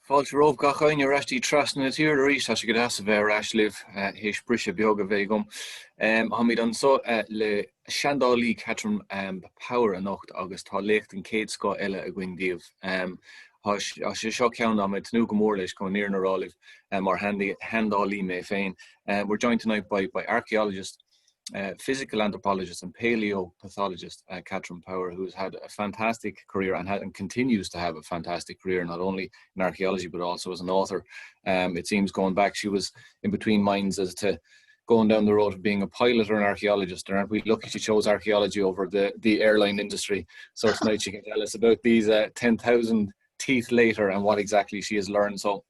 Fáilte rómh gachain ar astí trasna na tír a rís tá go as a bheith raslih hééis brise beag a bheith gom. Ha míid an so le seandálí Catryn Power a nocht agus tá lécht an céad sco eile a gcuindíomh. Tá sé seo ceann am tú go mór leis chun níor na rálih mar handálí mé féin. We're joined tonight by archaeologist, physical anthropologist and paleopathologist Catryn Power, who's had a fantastic career and continues to have a fantastic career, not only in archaeology but also as an author. It seems going back, she was in between minds as to going down the road of being a pilot or an archaeologist. And aren't we lucky she chose archaeology over the airline industry? So tonight she can tell us about these 10,000 teeth later and what exactly she has learned. So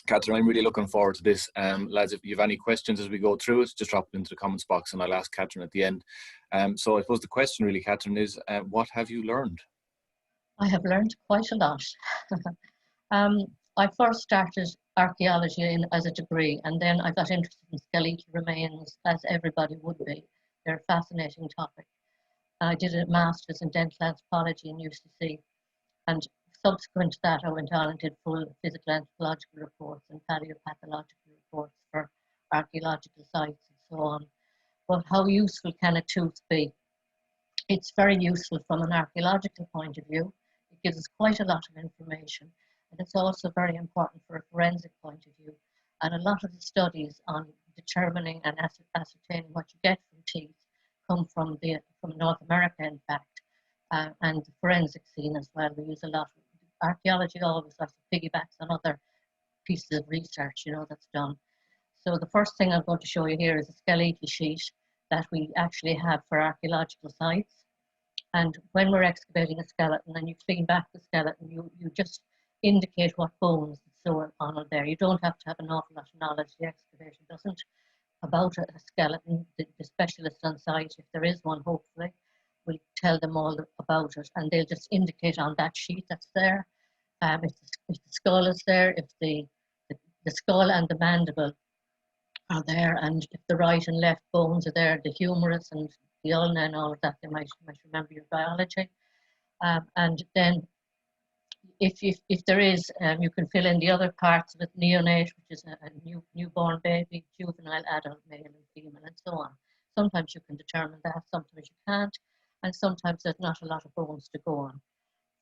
Catryn, I'm really looking forward to this. Lads, if you have any questions as we go through it, just drop it into the comments box and I'll ask Catryn at the end. So I suppose the question really, Catryn, is what have you learned? I have learned quite a lot. I first started archaeology as a degree, and then I got interested in skeletal remains, as everybody would be. They're a fascinating topic. I did a master's in dental anthropology in UCC, and subsequent to that, I went on and did full physical anthropological reports and paleopathological reports for archaeological sites and so on. But how useful can a tooth be? It's very useful from an archaeological point of view. It gives us quite a lot of information, and it's also very important for a forensic point of view. And a lot of the studies on determining and ascertaining what you get from teeth come from North America, in fact, and the forensic scene as well. We use a lot of archaeology, always sort of piggybacks on other pieces of research, that's done. So the first thing I'm going to show you here is a skeletal sheet that we actually have for archaeological sites. And when we're excavating a skeleton and you clean back the skeleton, you just indicate what bones and so on are there. You don't have to have an awful lot of knowledge. The excavation doesn't about a skeleton. The specialist on site, if there is one, hopefully, will tell them all about it, and they'll just indicate on that sheet that's there. If the skull is there, if the skull and the mandible are there, and if the right and left bones are there, the humerus and the ulna and all of that, they might remember your biology. And then if there is, you can fill in the other parts of it: neonate, which is a newborn baby, juvenile, adult, male and female, and so on. Sometimes you can determine that, sometimes you can't, and sometimes there's not a lot of bones to go on.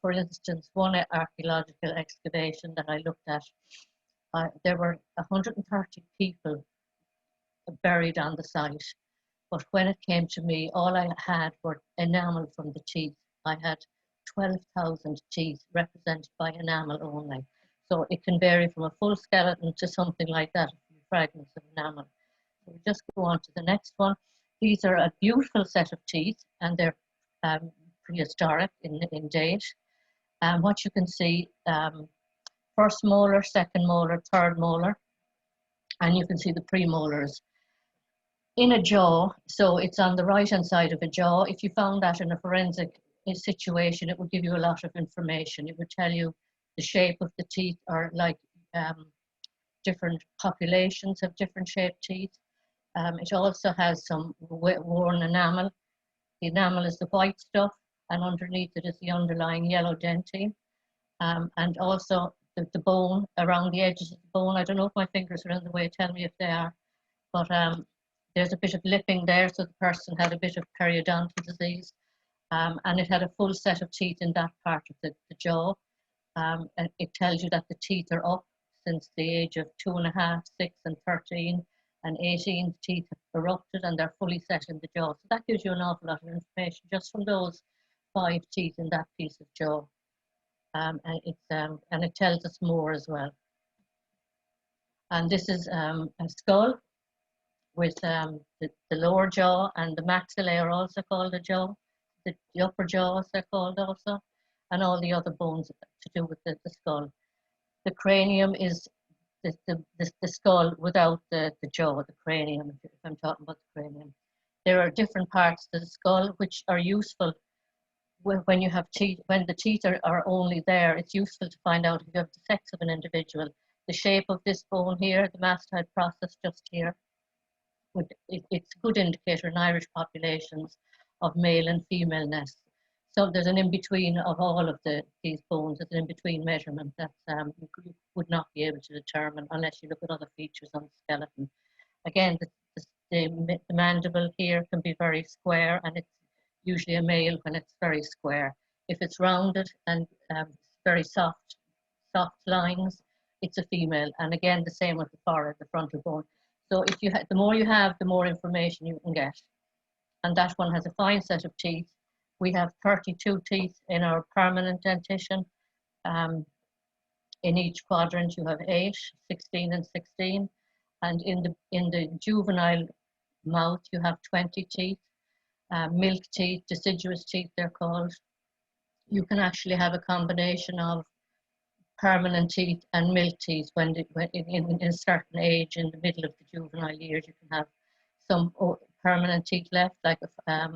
For instance, one archaeological excavation that I looked at, there were 130 people buried on the site, but when it came to me, all I had were enamel from the teeth. I had 12,000 teeth represented by enamel only. So it can vary from a full skeleton to something like that, a few fragments of enamel. So we just go on to the next one. These are a beautiful set of teeth, and they're prehistoric in date. What you can see, first molar, second molar, third molar, and you can see the premolars. In a jaw, so it's on the right-hand side of a jaw. If you found that in a forensic situation, it would give you a lot of information. It would tell you the shape of the teeth, or like different populations have different shaped teeth. It also has some worn enamel. The enamel is the white stuff, and underneath it is the underlying yellow dentine. And also the bone, around the edges of the bone. I don't know if my fingers are in the way, tell me if they are. But there's a bit of lipping there, so the person had a bit of Periodontal Disease. And it had a full set of teeth in that part of the jaw. And it tells you that the teeth are up since the age of 2.5, 6 and 13. And 18 teeth have erupted and they're fully set in the jaw. So that gives you an awful lot of information just from those 5 teeth in that piece of jaw. And it tells us more as well. And this is a skull with the lower jaw, and the maxillae are also called a jaw. The upper jaws are called also, and all the other bones to do with the skull. The cranium is the skull without the jaw, the cranium, if I'm talking about the cranium. There are different parts to the skull which are useful when you have teeth. When the teeth are only there, it's useful to find out if you have the sex of an individual. The shape of this bone here, the mastoid process just here, it's a good indicator in Irish populations of male and femaleness. So there's an in-between of all of these bones. There's an in-between measurement that you would not be able to determine unless you look at other features on the skeleton. Again, the mandible here can be very square, and it's usually a male when it's very square. If it's rounded and very soft lines, it's a female. And again, the same with the forehead, the frontal bone. So if you the more you have, the more information you can get. And that one has a fine set of teeth. We have 32 teeth in our permanent dentition. In each quadrant, you have 8, 16, and 16. And in the juvenile mouth, you have 20 teeth. Milk teeth, deciduous teeth, they're called. You can actually have a combination of permanent teeth and milk teeth when in a certain age, in the middle of the juvenile years, you can have some permanent teeth left, like a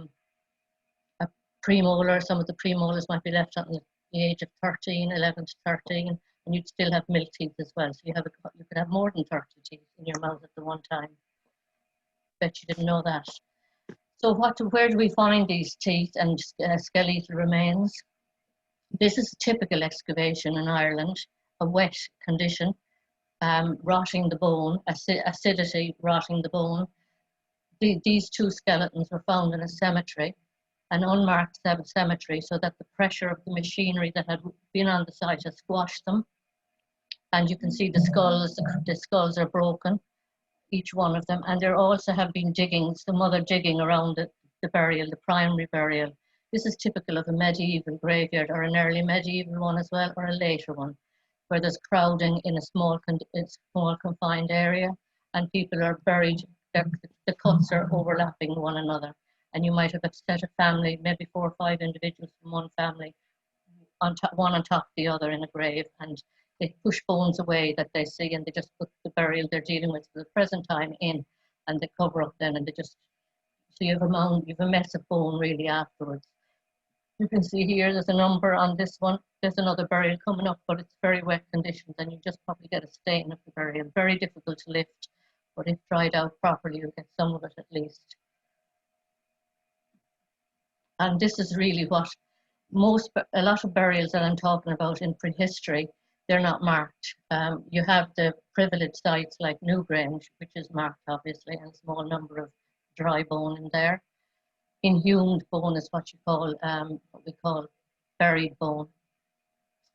premolar. Some of the premolars might be left at the age of 13, 11 to 13, and you'd still have milk teeth as well. So you could have more than 30 teeth in your mouth at the one time. Bet you didn't know that. So where do we find these teeth and skeletal remains? This is a typical excavation in Ireland, a wet condition, rotting the bone, acidity rotting the bone. These two skeletons were found in a cemetery, an unmarked cemetery, so that the pressure of the machinery that had been on the site has squashed them. And you can see the skulls are broken, each one of them. And there also have been some other digging around the burial, the primary burial. This is typical of a medieval graveyard, or an early medieval one as well, or a later one, where there's crowding in a small confined area, and people are buried. The cuts are overlapping one another, and you might have a set of family, maybe 4 or 5 individuals from one family, one on top of the other in a grave, and they push bones away that they see, and they just put the burial they're dealing with for the present time in, and they cover up then, and so you have a mess of bone really afterwards. You can see here there's a number on this one. There's another burial coming up, but it's very wet conditions, and you just probably get a stain of the burial. Very difficult to lift, but if dried out properly, you'll get some of it at least. And this is really what a lot of burials that I'm talking about in prehistory, they're not marked. You have the privileged sites like Newgrange, which is marked obviously, and a small number of dry bone in there. Inhumed bone is what we call buried bone.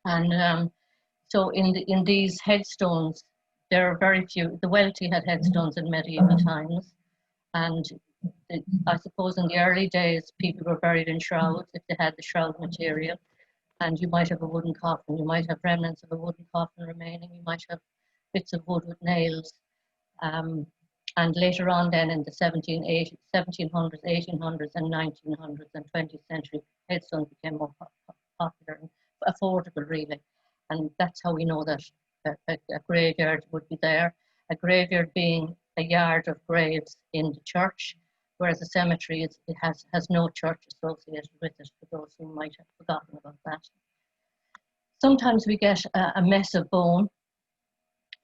And so in these headstones, there are very few. The wealthy had headstones in medieval times, and I suppose in the early days, people were buried in shrouds if they had the shroud material, and you might have a wooden coffin. You might have remnants of a wooden coffin remaining. You might have bits of wood with nails. And later on then in the 1700s, 1800s and 1900s and 20th century, headstones became more popular and affordable really. And that's how we know that a graveyard would be there. A graveyard being a yard of graves in the church, whereas a cemetery has no church associated with it, for those who might have forgotten about that. Sometimes we get a mess of bone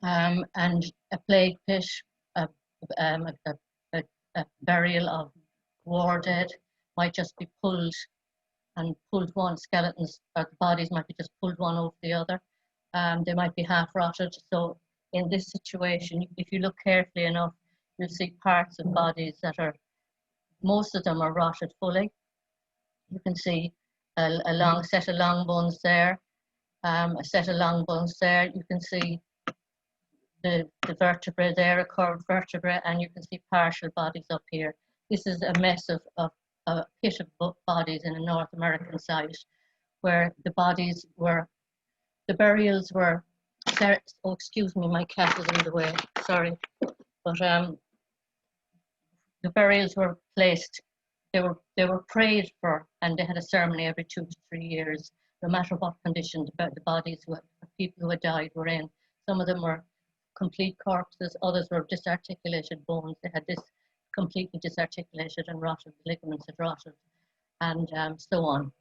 and a plague pit, a burial of war dead might just be pulled one. Skeletons or the bodies might be just pulled one over the other. They might be half rotted. So in this situation, if you look carefully enough, you'll see parts of bodies most of them are rotted fully. You can see a long set of long bones there, a set of long bones there. You can see the vertebrae there, a curved vertebra, and you can see partial bodies up here. This is a mess of a pit of bodies in a North American site where the burials were, oh, excuse me, my cat is in the way, sorry. But the burials were placed, they were prayed for, and they had a ceremony every 2 to 3 years, no matter what condition the bodies of people who had died were in. Some of them were complete corpses, others were disarticulated bones. They had this completely disarticulated and rotted, the ligaments had rotted, and so on.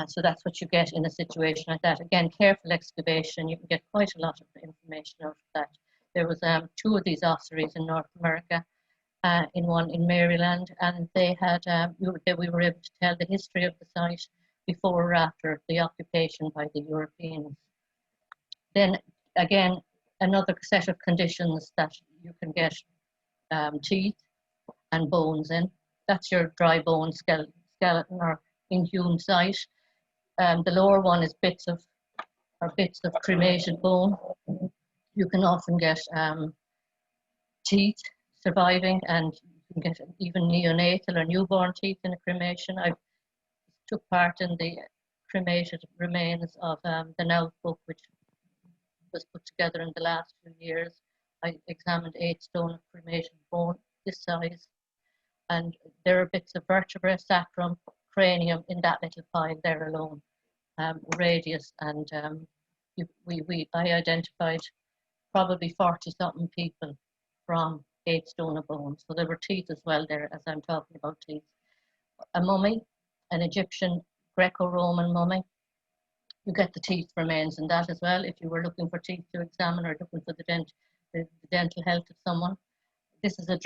So that's what you get in a situation like that. Again, careful excavation, you can get quite a lot of information out of that. There was 2 of these ossuaries in North America, one in Maryland, and they had we were able to tell the history of the site, before or after the occupation by the Europeans. Then again, another set of conditions that you can get teeth and bones in. That's your dry bone skeleton or inhumed site. The lower one is bits of cremated bone. You can often get teeth surviving, and you can get even neonatal or newborn teeth in a cremation. I took part in the cremated remains of the Now book, which was put together in the last few years. I examined 8 stone of cremated bone this size, and there are bits of vertebrae, sacrum, cranium in that little pile there alone, radius, and I identified probably 40-something people from 8 stone of bone. So there were teeth as well there, as I'm talking about teeth. A mummy, an Egyptian Greco-Roman mummy. You get the teeth remains in that as well, if you were looking for teeth to examine or looking for the dental health of someone. This is a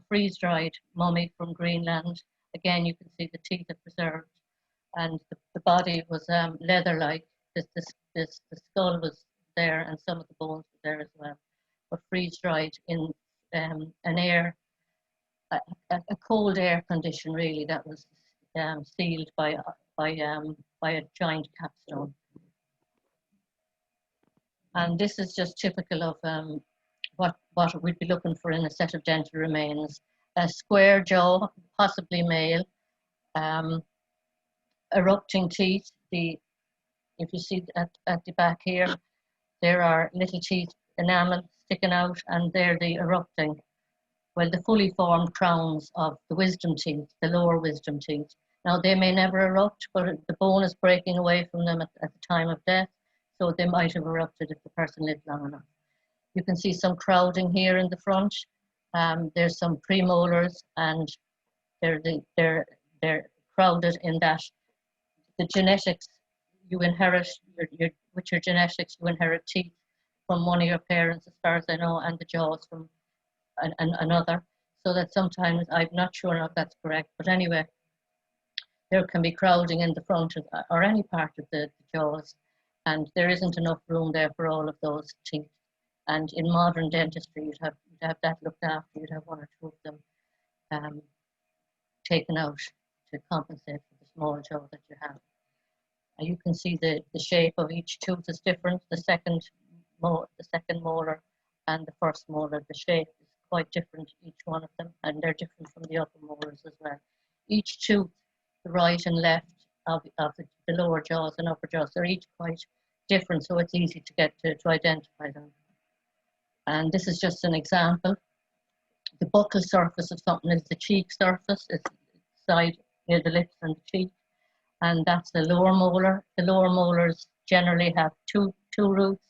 freeze-dried mummy from Greenland. Again, you can see the teeth are preserved, and the body was leather-like. The skull was there, and some of the bones were there as well, but freeze-dried in a cold air condition, really, that was sealed by a giant capstone. And this is just typical of what we'd be looking for in a set of dental remains. A square jaw, possibly male, erupting teeth. If you see at the back here, there are little teeth, enamel sticking out, and they're the erupting. Well, the fully formed crowns of the wisdom teeth, the lower wisdom teeth. Now, they may never erupt, but the bone is breaking away from them at the time of death, so they might have erupted if the person lived long enough. You can see some crowding here in the front. There's some premolars, and they're crowded in that the genetics you inherit, with your genetics, you inherit teeth from one of your parents, as far as I know, and the jaws from another. So that sometimes, I'm not sure if that's correct, but anyway, there can be crowding in the front or any part of the jaws, and there isn't enough room there for all of those teeth. And in modern dentistry, you'd have that looked after. You'd have 1 or 2 of them taken out to compensate for the small jaw that you have. And you can see the shape of each tooth is different. The second molar and the first molar, the shape is quite different, each one of them, and they're different from the upper molars as well. Each tooth, the right and left of the lower jaws and upper jaws, they're each quite different, so it's easy to get to identify them. And this is just an example. The buccal surface of something is the cheek surface. It's side near the lips and the cheek, and that's the lower molar. The lower molars generally have two roots.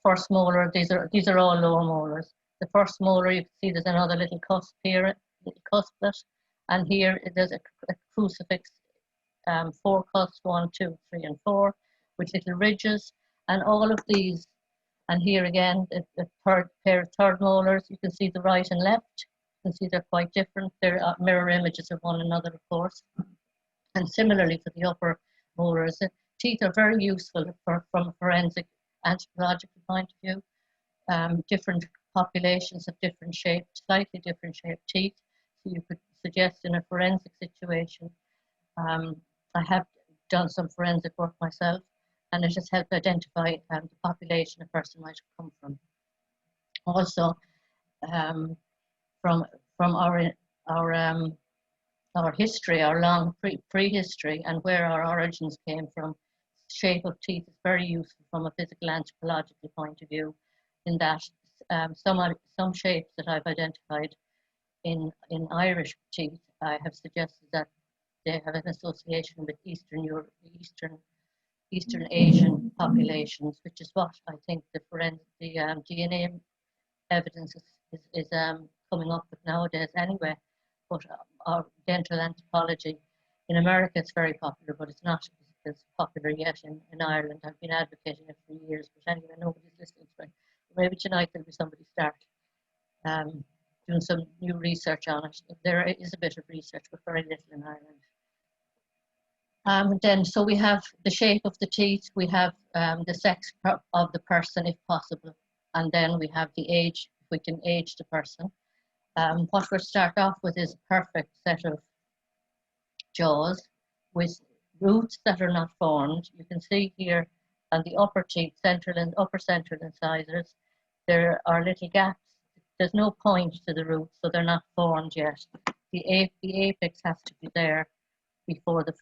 First molar, these are all lower molars. The first molar, you can see there's another little cusp here, little cusplet, and here there's a crucifix, 4 cusps, 1, 2, 3, and 4, with little ridges, and all of these. And here again, the third pair of third molars, you can see the right and left. You can see they're quite different. They're mirror images of one another, of course. And similarly for the upper molars, teeth are very useful from a forensic anthropological point of view. Different populations have different shaped, slightly different shaped teeth. So you could suggest in a forensic situation, I have done some forensic work myself, and it has helped identify the population a person might have come from. Also, from our history, our long prehistory, and where our origins came from, shape of teeth is very useful from a physical anthropological point of view, in that some shapes that I've identified in Irish teeth, I have suggested that they have an association with Eastern Asian populations, which is what I think the DNA evidence is coming up with nowadays anyway. But our dental anthropology in America, it's very popular, but it's not as popular yet in Ireland. I've been advocating it for years, but anyway, nobody's listening to me. Maybe tonight there'll be somebody start doing some new research on it. There is a bit of research, but very little in Ireland. Then, so we have the shape of the teeth, we have the sex of the person if possible, and then we have the age, if we can age the person. What we'll start off with is a perfect set of jaws with roots that are not formed. You can see here on the upper teeth, central and upper central incisors, there are little gaps. There's no point to the roots, so they're not formed yet. The apex has to be there before the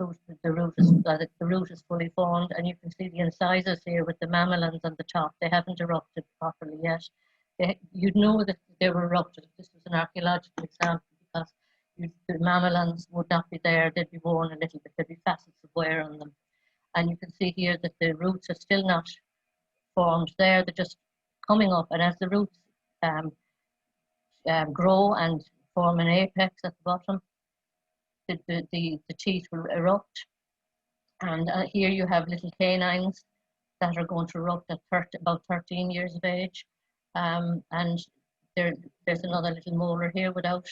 root is fully formed, and you can see the incisors here with the mamelons on the top. They haven't erupted properly yet. You'd know that they were erupted if this was an archaeological example, because the mamelons would not be there. They'd be worn a little bit. There'd be facets of wear on them, and you can see here that the roots are still not formed there. They're just coming up, and as the roots grow and form an apex at the bottom, the teeth will erupt. And here you have little canines that are going to erupt at about 13 years of age. And there's another little molar here without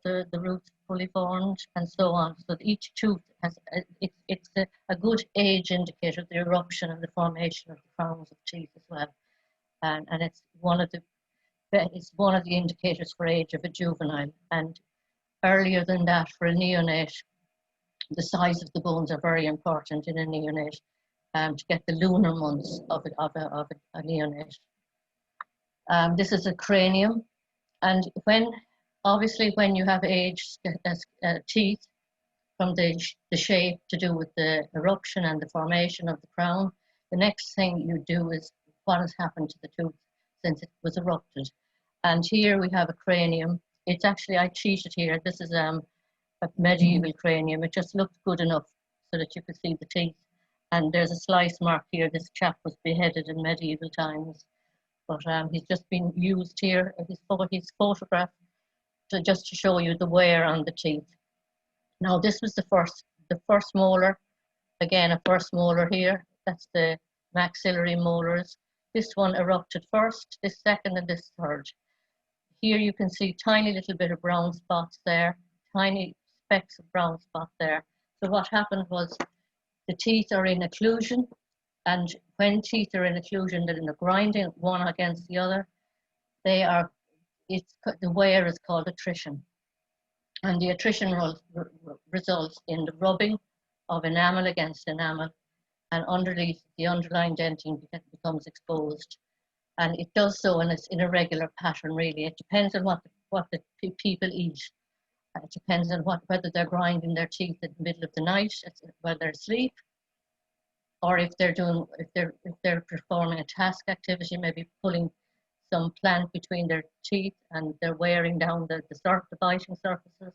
the roots fully formed, and so on. So each tooth has, it's a good age indicator of the eruption and the formation of the crowns of teeth as well. And it's one of the indicators for age of a juvenile. And earlier than that, for a neonate, the size of the bones are very important in a neonate to get the lunar months of a neonate. This is a cranium, and obviously when you have aged teeth, from the shape to do with the eruption and the formation of the crown, the next thing you do is what has happened to the tooth since it was erupted. And here we have a cranium. It's actually, I cheated here. This is a medieval cranium. It just looked good enough so that you could see the teeth. And there's a slice mark here. This chap was beheaded in medieval times, but he's just been used here. His photograph just to show you the wear on the teeth. Now this was the first molar. Again, a first molar here. That's the maxillary molars. This one erupted first, this second, and this third. Here you can see tiny little bit of brown spots there, tiny specks of brown spot there. So what happened was the teeth are in occlusion, and when teeth are in occlusion, they're in a grinding one against the other. The wear is called attrition. And the attrition results in the rubbing of enamel against enamel, and underneath the underlying dentin becomes exposed. And it does so in a regular pattern, really. It depends on what the people eat. It depends on whether they're grinding their teeth in the middle of the night while they're asleep, or if they're performing a task activity, maybe pulling some plant between their teeth and they're wearing down the biting surfaces.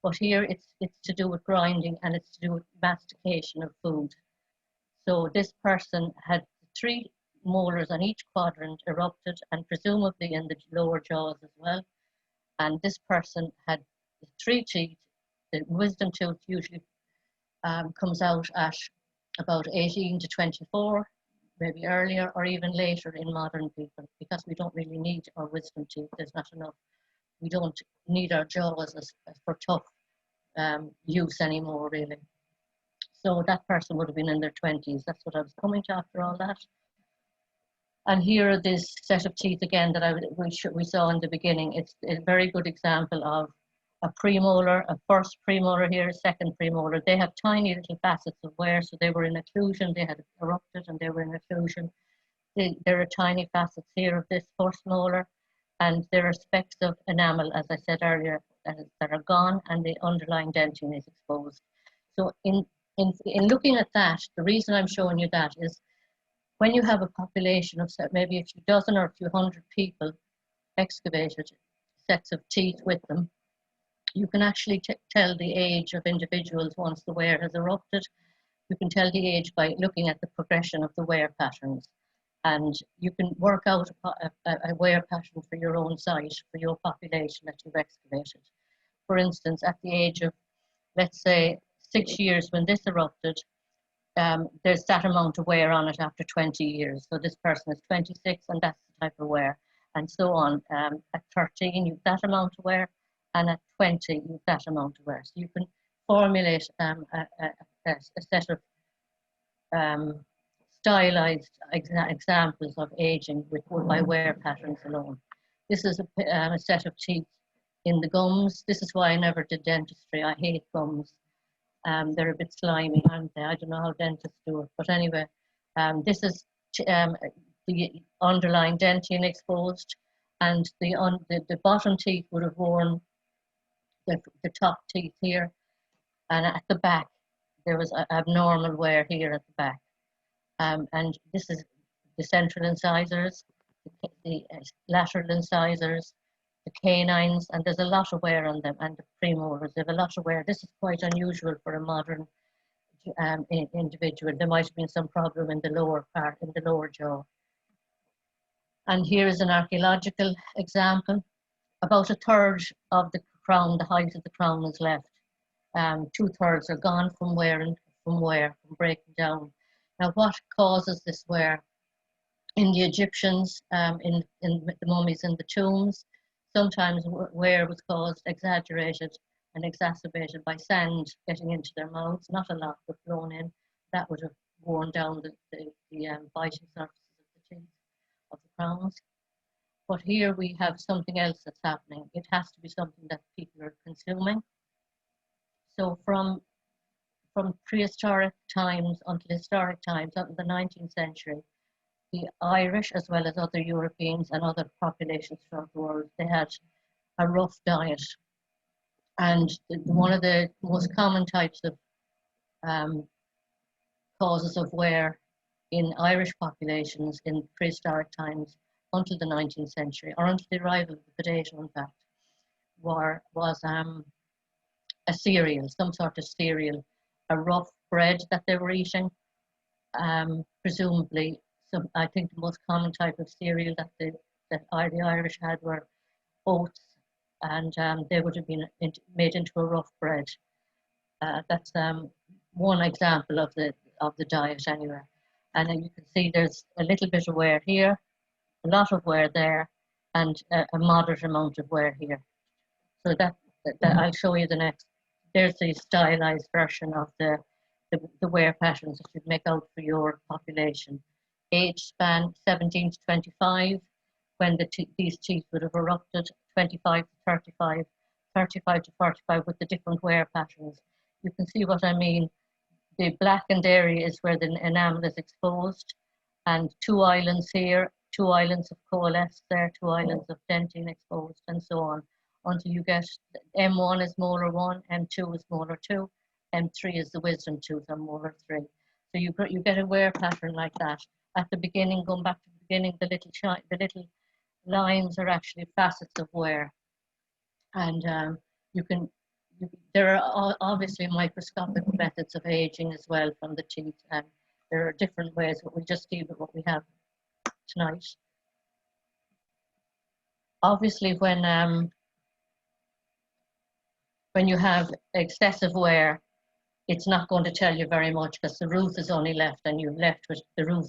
But here it's to do with grinding, and it's to do with mastication of food. So this person had 3 molars on each quadrant erupted, and presumably in the lower jaws as well. And this person had 3 teeth. The wisdom tooth usually comes out at about 18 to 24, maybe earlier or even later in modern people, because we don't really need our wisdom teeth. There's not enough. We don't need our jaws as for tough use anymore, really. So that person would have been in their 20s. That's what I was coming to after all that. And here are this set of teeth again that we saw in the beginning. It's a very good example of a premolar, a first premolar here, a second premolar. They have tiny little facets of wear, so they were in occlusion. They had erupted and they were in occlusion. There are tiny facets here of this first molar, and there are specks of enamel, as I said earlier, that are gone, and the underlying dentin is exposed. So in looking at that, the reason I'm showing you that is when you have a population of maybe a few dozen or a few hundred people excavated, sets of teeth with them, you can actually tell the age of individuals once the wear has erupted. You can tell the age by looking at the progression of the wear patterns. And you can work out a wear pattern for your own site, for your population that you've excavated. For instance, at the age of, let's say, 6 years when this erupted, there's that amount of wear on it after 20 years. So this person is 26 and that's the type of wear, and so on. At 13, you've that amount of wear, and at 20, you've that amount of wear. So you can formulate a a set of stylized examples of aging by wear patterns alone. This is a set of teeth in the gums. This is why I never did dentistry. I hate gums. They're a bit slimy, aren't they? I don't know how dentists do it. But anyway, this is the underlying dentine exposed, and the bottom teeth would have worn the top teeth here, and at the back there was abnormal wear here at the back. And this is the central incisors, the lateral incisors, the canines, and there's a lot of wear on them, and the premolars. They have a lot of wear. This is quite unusual for a modern individual. There might have been some problem in the lower part, in the lower jaw. And here is an archaeological example. About a third of the crown, the height of the crown is left. 2/3 are gone from breaking down. Now, what causes this wear? In the Egyptians, in the mummies in the tombs, sometimes wear was caused, exaggerated and exacerbated by sand getting into their mouths. Not a lot, but blown in. That would have worn down the biting surfaces of the teeth, of the crowns. But here we have something else that's happening. It has to be something that people are consuming. So from prehistoric times until historic times, until the 19th century, the Irish, as well as other Europeans and other populations throughout the world, they had a rough diet. And one of the most common types of causes of wear in Irish populations in prehistoric times until the 19th century, or until the arrival of the potato, in fact, was a cereal, some sort of cereal, a rough bread that they were eating. Presumably, I think the most common type of cereal that the Irish had were oats, and they would have been made into a rough bread. That's one example of the diet, anyway. And then you can see there's a little bit of wear here, a lot of wear there, and a moderate amount of wear here. So that I'll show you the next. There's the stylized version of the wear patterns that you'd make out for your population. Age span 17 to 25, when these teeth would have erupted, 25 to 35, 35 to 45, with the different wear patterns. You can see what I mean. The blackened area is where the enamel is exposed, and 2 islands here, 2 islands of coalesced there, 2 islands of dentine exposed, and so on, until you get M1 is molar 1, M2 is molar 2, M3 is the wisdom tooth, or molar 3. So you get a wear pattern like that. At the beginning, going back to the beginning, the little lines are actually facets of wear, and there are obviously microscopic methods of aging as well from the teeth, and there are different ways, but we'll just deal with what we have tonight. Obviously, when you have excessive wear, it's not going to tell you very much, because the root is only left, and you're left with the root.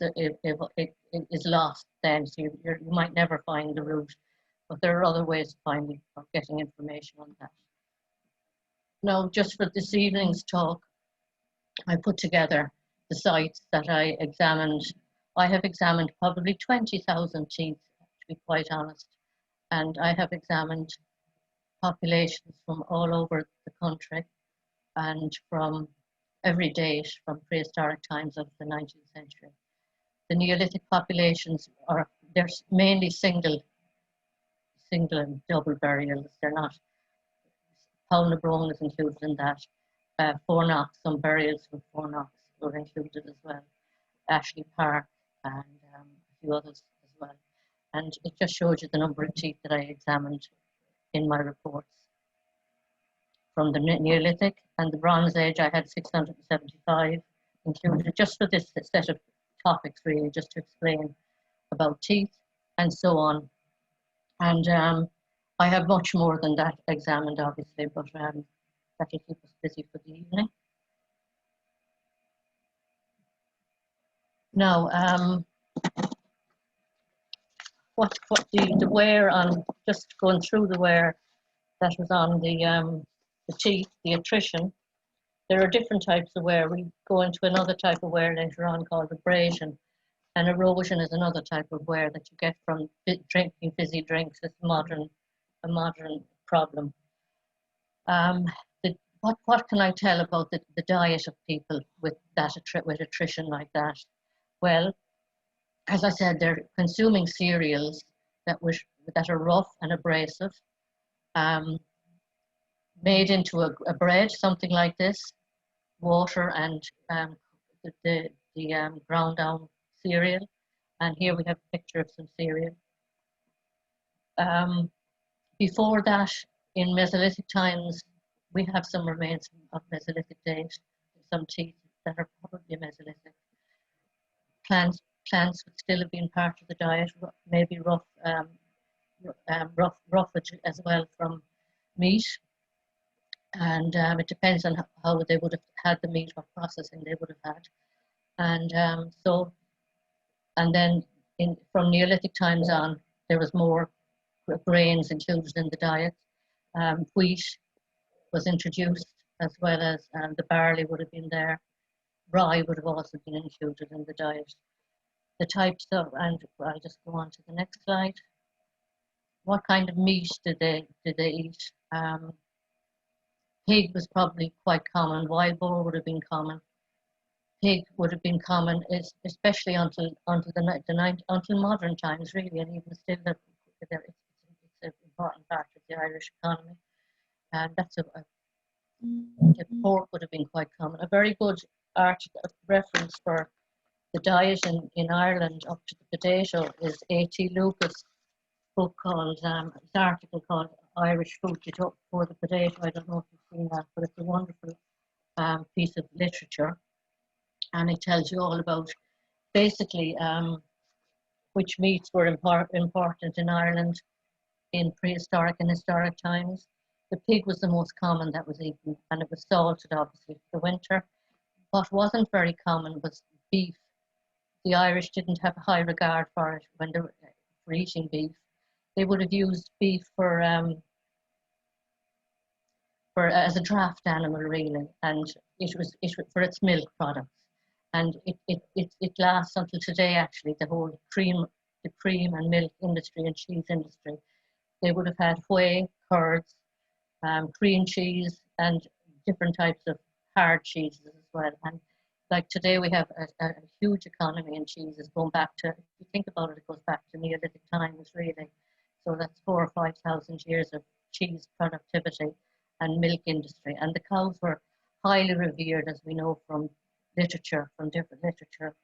It is lost then, so you might never find the root. But there are other ways of getting information on that. Now, just for this evening's talk, I put together the sites that I examined. I have examined probably 20,000 teeth, to be quite honest, and I have examined populations from all over the country and from every date, from prehistoric times of the 19th century. The Neolithic populations they're mainly single and double burials. They're not. Paul Nabrone is included in that. Fornox, some burials from Fornox were included as well. Ashley Park and a few others as well. And it just shows you the number of teeth that I examined in my reports. From the Neolithic and the Bronze Age, I had 675 included, just for this set of topics, really, just to explain about teeth and so on. And I have much more than that examined, obviously, but that will keep us busy for the evening. Now, what the wear on, just going through the wear that was on the teeth, the attrition. There are different types of wear. We go into another type of wear later on called abrasion. And erosion is another type of wear that you get from drinking fizzy drinks. It's a modern problem. What can I tell about the diet of people with attrition like that? Well, as I said, they're consuming cereals that are rough and abrasive, made into a bread, something like this, water and the ground down cereal. And here we have a picture of some cereal. Before that, in Mesolithic times, we have some remains of Mesolithic date, some teeth that are probably Mesolithic. Plants would still have been part of the diet, maybe rough as well from meat. And it depends on how they would have had the meat, what processing they would have had. And then from Neolithic times on, there was more grains included in the diet. Wheat was introduced, as well as the barley would have been there. Rye would have also been included in the diet. The types of, and I'll just go on to the next slide. What kind of meat did they eat? Pig was probably quite common. Wild boar would have been common. Pig would have been common, especially until modern times, really, and even still, it's an important part of the Irish economy. And pork would have been quite common. A very good reference for the diet in Ireland up to the potato is A.T. Lucas' book called, his article called Irish Food for the Potato. I don't know if you've seen that, but it's a wonderful piece of literature. And it tells you all about basically which meats were important in Ireland in prehistoric and historic times. The pig was the most common that was eaten, and it was salted obviously for the winter. What wasn't very common was beef. The Irish didn't have a high regard for it when they were for eating beef. They would have used beef for as a draft animal, really, and it was for its milk products. And it lasts until today, actually, the cream and milk industry and cheese industry. They would have had whey, curds, cream cheese, and different types of hard cheeses as well. And like today, we have a huge economy in cheeses going back to, if you think about it, it goes back to Neolithic times, really. So that's 4,000 or 5,000 years of cheese productivity and milk industry. And the cows were highly revered, as we know from literature, from different literature.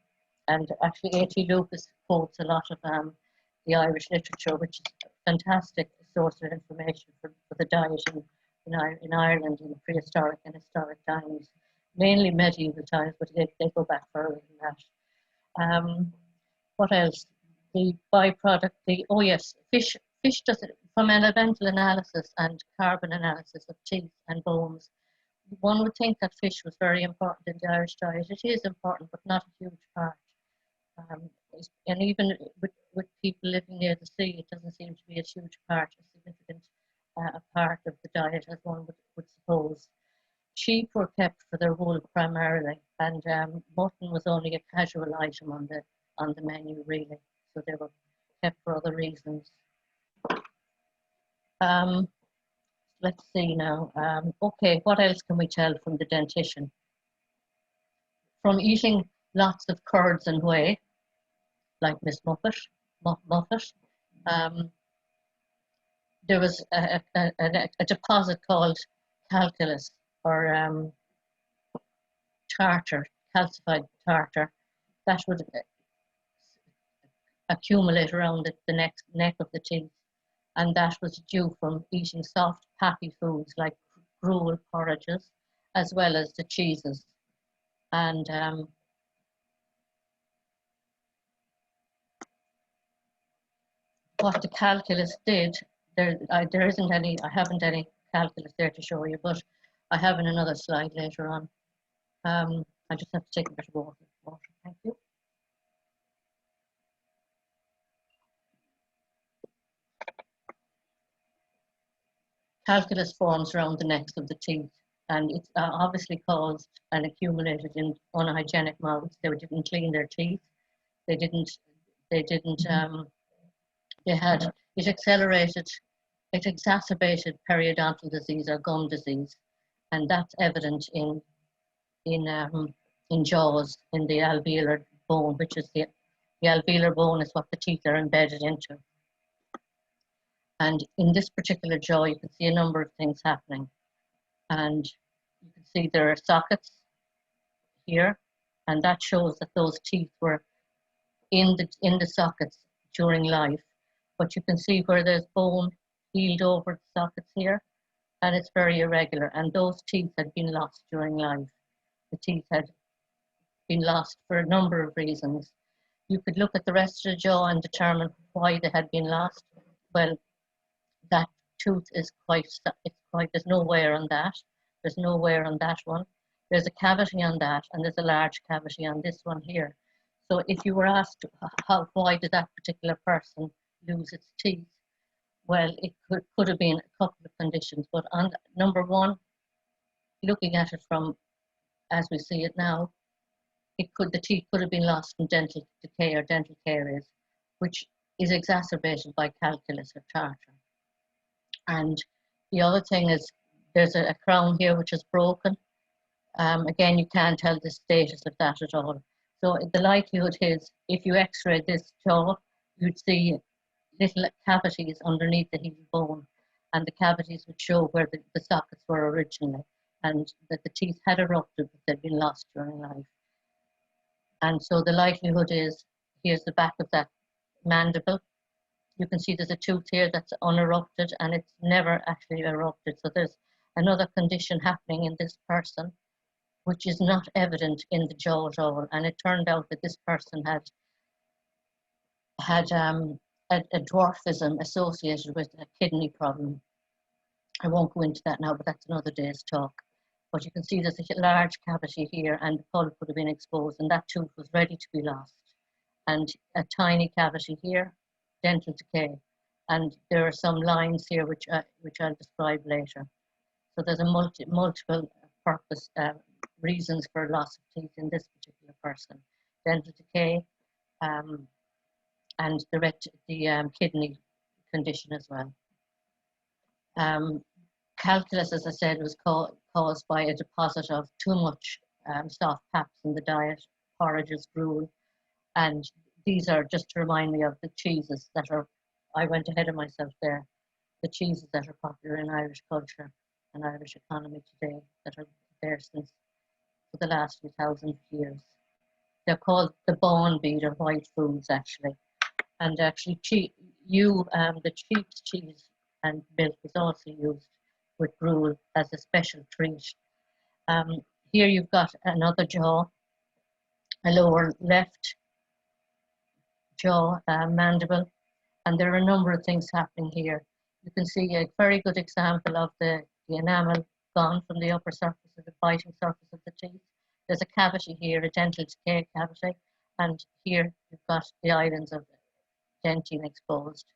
And actually, A.T. Lucas quotes a lot of the Irish literature, which is a fantastic source of information for the diet in Ireland in prehistoric and historic times, mainly medieval times, but they go back further than that. What else? The byproduct, fish does it from elemental analysis and carbon analysis of teeth and bones. One would think that fish was very important in the Irish diet. It is important, but not a huge part. And even with people living near the sea, it doesn't seem to be a huge part, a significant part of the diet, as one would suppose. Sheep were kept for their wool primarily, and mutton was only a casual item on the menu, really. So they were kept for other reasons. Let's see now. Okay, what else can we tell from the dentition? From eating lots of curds and whey, like Miss Muffet, there was a deposit called calculus, or tartar, calcified tartar, that would accumulate around the neck of the teeth. And that was due from eating soft, pappy foods like gruel porridges, as well as the cheeses. And what the calculus did, there isn't any, I haven't any calculus there to show you, but I have in another slide later on. I just have to take a bit of water. Thank you. Calculus forms around the necks of the teeth, and it's obviously caused and accumulated in unhygienic mouths. They didn't clean their teeth. They didn't. They didn't. They had it accelerated. It exacerbated periodontal disease or gum disease, and that's evident in jaws, in the alveolar bone, which is the alveolar bone is what the teeth are embedded into. And in this particular jaw, you can see a number of things happening. And you can see there are sockets here, and that shows that those teeth were in the sockets during life. But you can see where there's bone healed over the sockets here, and it's very irregular. And those teeth had been lost during life. The teeth had been lost for a number of reasons. You could look at the rest of the jaw and determine why they had been lost. Well, that tooth is there's no wear on that. There's no wear on that one. There's a cavity on that, and there's a large cavity on this one here. So if you were asked why did that particular person lose its teeth, well, it could have been a couple of conditions. But on number one, looking at it from as we see it now, the teeth could have been lost from dental decay or dental caries, which is exacerbated by calculus or tartar. And the other thing is there's a crown here which is broken. Again, you can't tell the status of that at all. So the likelihood is if you x-ray this jaw, you'd see little cavities underneath the heel bone, and the cavities would show where the sockets were originally, and that the teeth had erupted, but they'd been lost during life. And so the likelihood is, here's the back of that mandible. You can see there's a tooth here that's unerupted, and it's never actually erupted. So there's another condition happening in this person, which is not evident in the jaw at all. And it turned out that this person had a dwarfism associated with a kidney problem. I won't go into that now, but that's another day's talk. But you can see there's a large cavity here, and the pulp would have been exposed, and that tooth was ready to be lost. And a tiny cavity here, dental decay. And there are some lines here which I'll describe later. So there's a multiple purpose reasons for loss of teeth in this particular person. Dental decay, and the kidney condition as well. Calculus, as I said, was caused by a deposit of too much soft paps in the diet, porridges, gruel, and these are just to remind me of the cheeses that are, I went ahead of myself there, the cheeses that are popular in Irish culture and Irish economy today, that are there since for the last 2,000 years. They're called the bone bead or white foods, actually. And actually, the sheep's cheese and milk is also used with gruel as a special treat. Here you've got another jaw, a lower left jaw, mandible, and there are a number of things happening here. You can see a very good example of the enamel gone from the upper surface of the biting surface of the teeth. There's a cavity here, a dental decay cavity, and here you've got the islands of dentine exposed.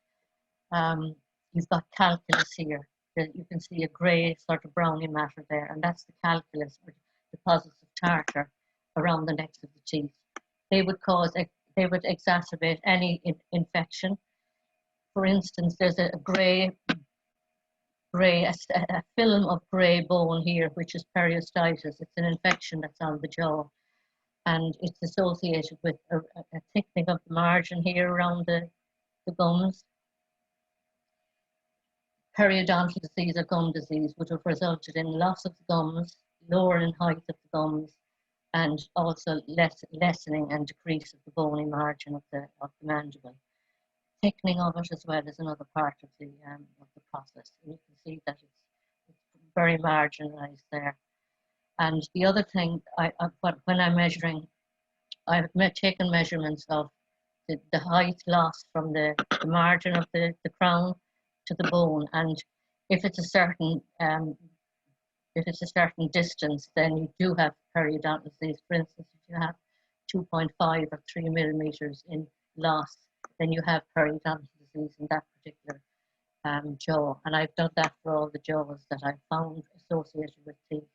You've got calculus here. You can see a grey sort of browny matter there, and that's the calculus, or deposits of tartar around the necks of the teeth. They would exacerbate any infection. For instance, there's a film of grey bone here, which is periostitis. It's an infection that's on the jaw, and it's associated with a thickening of the margin here around the gums. Periodontal disease or gum disease would have resulted in loss of the gums, lowering height of the gums, and also lessening and decrease of the bony margin of the mandible. Thickening of it as well is another part of the process. And you can see that it's very marginalized there. And the other thing, when I'm measuring, I've taken measurements of the height lost from the margin of the crown to the bone, and if it's a certain distance, then you do have periodontal disease. For instance, if you have 2.5 or 3 millimeters in loss, then you have periodontal disease in that particular jaw. And I've done that for all the jaws that I've found associated with teeth.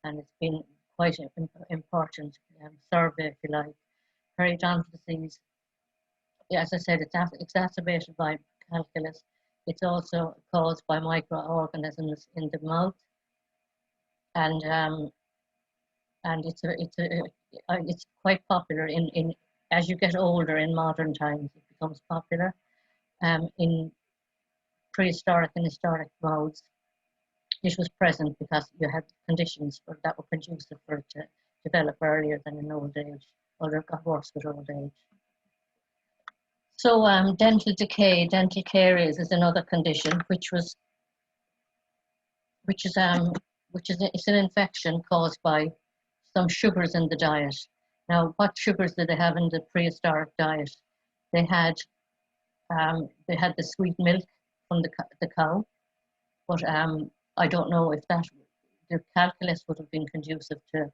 and it's been quite an important survey, if you like. Periodontal disease, as I said, it's exacerbated by calculus. It's also caused by microorganisms in the mouth, and it's quite popular in as you get older in modern times. It becomes popular. In prehistoric and historic modes, it was present because you had conditions that were conducive for it to develop earlier than in old age, or it got worse with old age. So dental decay, dental caries is another condition, it's an infection caused by some sugars in the diet. Now, what sugars did they have in the prehistoric diet? They had the sweet milk from the cow, but I don't know if the calculus would have been conducive to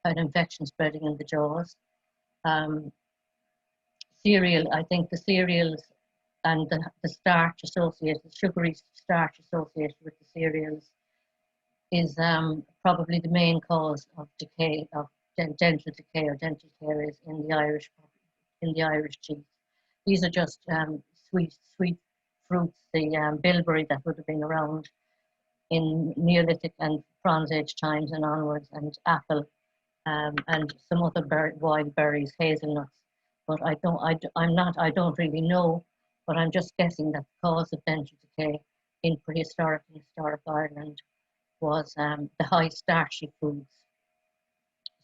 an infection spreading in the jaws. Cereal, I think the cereals and the starch associated, the sugary starch associated with the cereals is probably the main cause of decay, of dental decay or dental caries in the Irish teeth. These are just sweet fruits, the bilberry that would have been around in Neolithic and Bronze Age times and onwards, and apple, and some other wild berries, hazelnuts. But I don't really know, but I'm just guessing that the cause of dental decay in prehistoric and historic Ireland was the high starchy foods,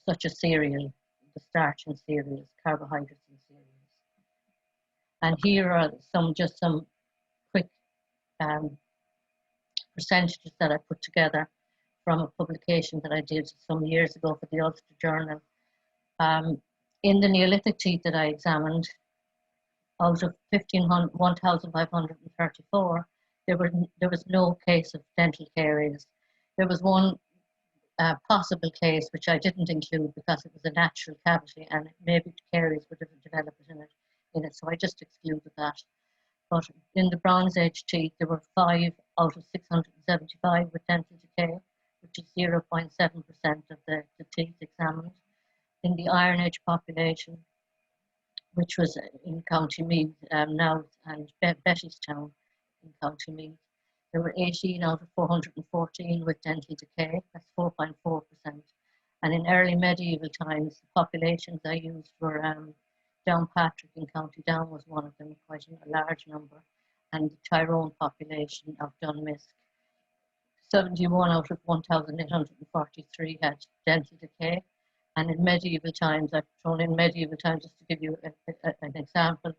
such as cereal, the starch in cereals, carbohydrates in cereals. And here are some quick percentages that I put together from a publication that I did some years ago for the Ulster Journal. In the Neolithic teeth that I examined, out of 1,534, there was no case of dental caries. There was one possible case which I didn't include because it was a natural cavity and maybe caries would have developed in it, so I just excluded that. But in the Bronze Age teeth, there were 5 out of 675 with dental decay, which is 0.7% of the teeth examined. In the Iron Age population, which was in County Meath now, and Bettystown in County Meath, there were 18 out of 414 with dental decay, that's 4.4%. And in early medieval times, the populations I used were Downpatrick in County Down was one of them, quite a large number, and the Tyrone population of Dunmisk. 71 out of 1,843 had dental decay. And in medieval times, I've thrown in medieval times just to give you an example,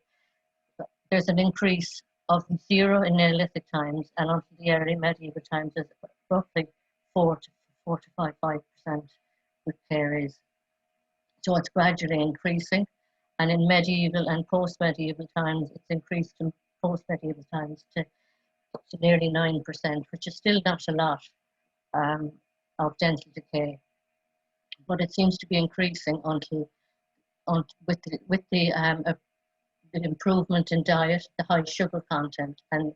there's an increase of 0 in Neolithic times, and until the early medieval times, there's roughly 4 to 5% with caries. So it's gradually increasing, and in medieval and post-medieval times, it's increased in post-medieval times to nearly 9%, which is still not a lot of dental decay. But it seems to be increasing with the improvement in diet, the high sugar content, and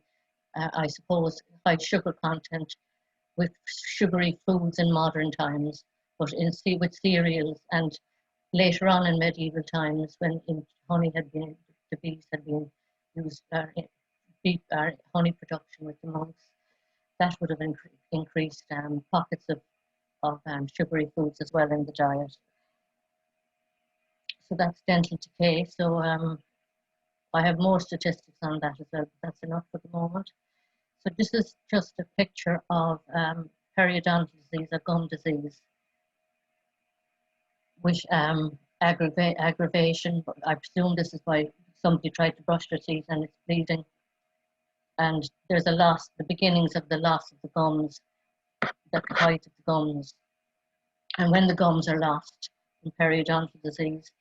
I suppose high sugar content with sugary foods in modern times, but with cereals, and later on in medieval times when honey had been, the bees had been used, honey production with the monks, that would have increased pockets of sugary foods as well in the diet. So that's dental decay. So I have more statistics on that as well, but that's enough for the moment. So this is just a picture of periodontal disease, or gum disease, which aggravation, but I presume this is why somebody tried to brush their teeth and it's bleeding. And there's a loss, the beginnings of the loss of the gums, the height of the gums. And when the gums are lost in periodontal disease,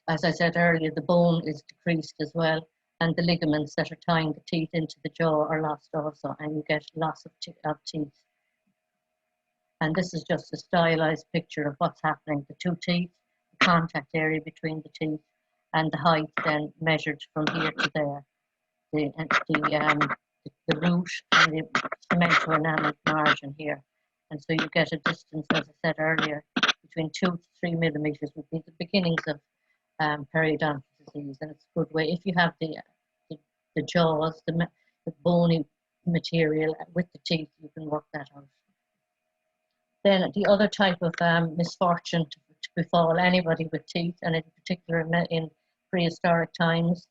as I said earlier, the bone is decreased as well, and the ligaments that are tying the teeth into the jaw are lost also, and you get loss of teeth. And this is just a stylized picture of what's happening. The two teeth, the contact area between the teeth, and the height then measured from here to there. The root and the cemento enamel margin here, And so you get a distance, as I said earlier, between 2 to 3 millimeters would be the beginnings of periodontal disease. And it's a good way, if you have the jaws, the bony material with the teeth, you can work that out. Then the other type of misfortune to befall anybody with teeth, and in particular in prehistoric times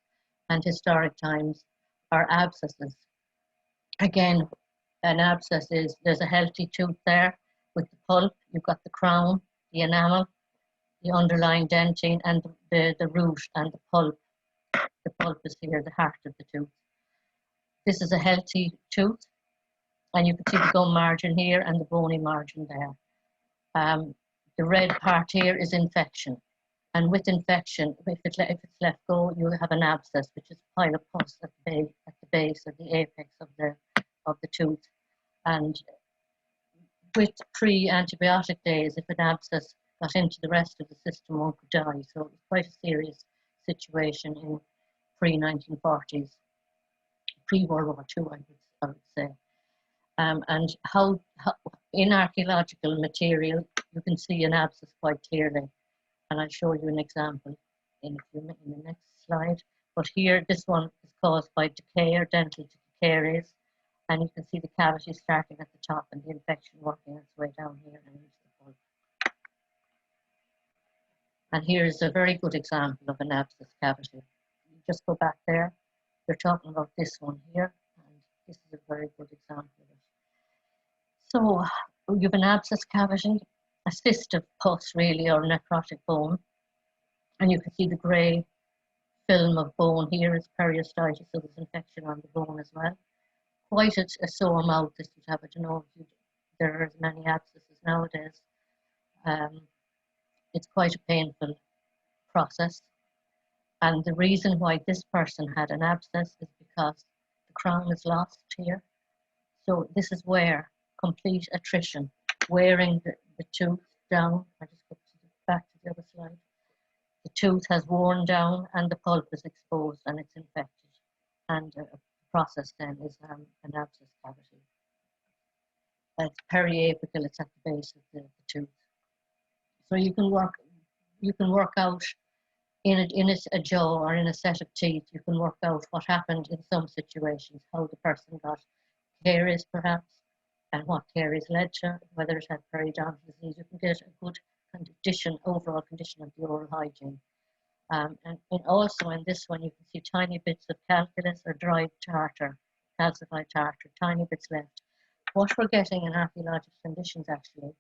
and historic times, are abscesses. Again, an abscess is, there's a healthy tooth there with the pulp, you've got the crown, the enamel, the underlying dentine, and the root and the pulp. The pulp is here, the heart of the tooth. This is a healthy tooth, and you can see the gum margin here and the bony margin there. The red part here is infection, and with infection, if it's left go, you have an abscess, which is a pile of pus at the base, at the apex of the tooth. And with pre-antibiotic days, if an abscess got into the rest of the system, one could die. So it was quite a serious situation in pre-1940s, pre-World War II, I would say. And how in archaeological material, you can see an abscess quite clearly. And I'll show you an example in the next slide. But here, this one is caused by decay or dental caries. And you can see the cavity starting at the top and the infection working its way down here and into the pulp. And here is a very good example of an abscess cavity. You just go back there. You're talking about this one here, and this is a very good example of it. So you have an abscess cavity, a cyst of pus really, or necrotic bone, and you can see the grey film of bone here is periostitis, so there's infection on the bone as well. Quite a sore mouth this would have. I don't know if there are as many abscesses nowadays. It's quite a painful process. And the reason why this person had an abscess is because the crown is lost here. So this is where complete attrition, wearing the tooth down. I just go back to the other slide. The tooth has worn down and the pulp is exposed and it's infected. And the process then is an abscess cavity. It's periapical, it's at the base of the tooth. So you can work out in a jaw or in a set of teeth, you can work out what happened in some situations, how the person got caries perhaps, and what caries led to, whether it had periodontal disease. You can get a good condition, overall condition of the oral hygiene. And also in this one, you can see tiny bits of calculus or dried tartar, calcified tartar, tiny bits left. What we're getting in archaeological conditions actually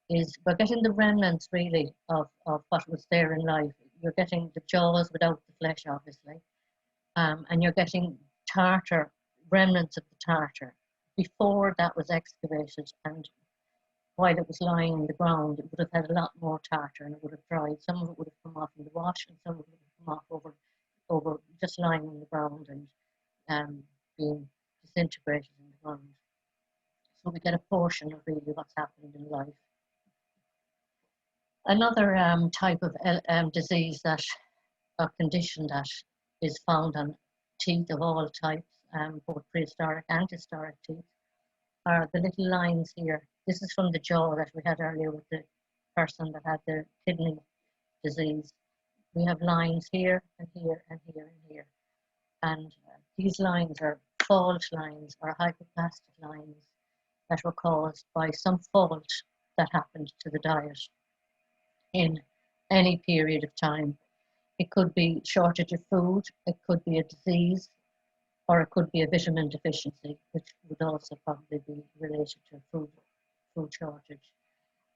is we're getting the remnants really of what was there in life. You're getting the jaws without the flesh, obviously, and you're getting tartar, remnants of the tartar. Before that was excavated and while it was lying in the ground, it would have had a lot more tartar and it would have dried. Some of it would have come off in the wash and some of it would have come off over just lying in the ground and being disintegrated in the ground. So we get a portion of really what's happened in life. Another type of disease that, or condition that is found on teeth of all types, both prehistoric and historic teeth, are the little lines here. This is from the jaw that we had earlier with the person that had the kidney disease. We have lines here and here and here and here. And these lines are fault lines or hypoplastic lines that were caused by some fault that happened to the diet in any period of time. It could be shortage of food, it could be a disease, or it could be a vitamin deficiency, which would also probably be related to food shortage.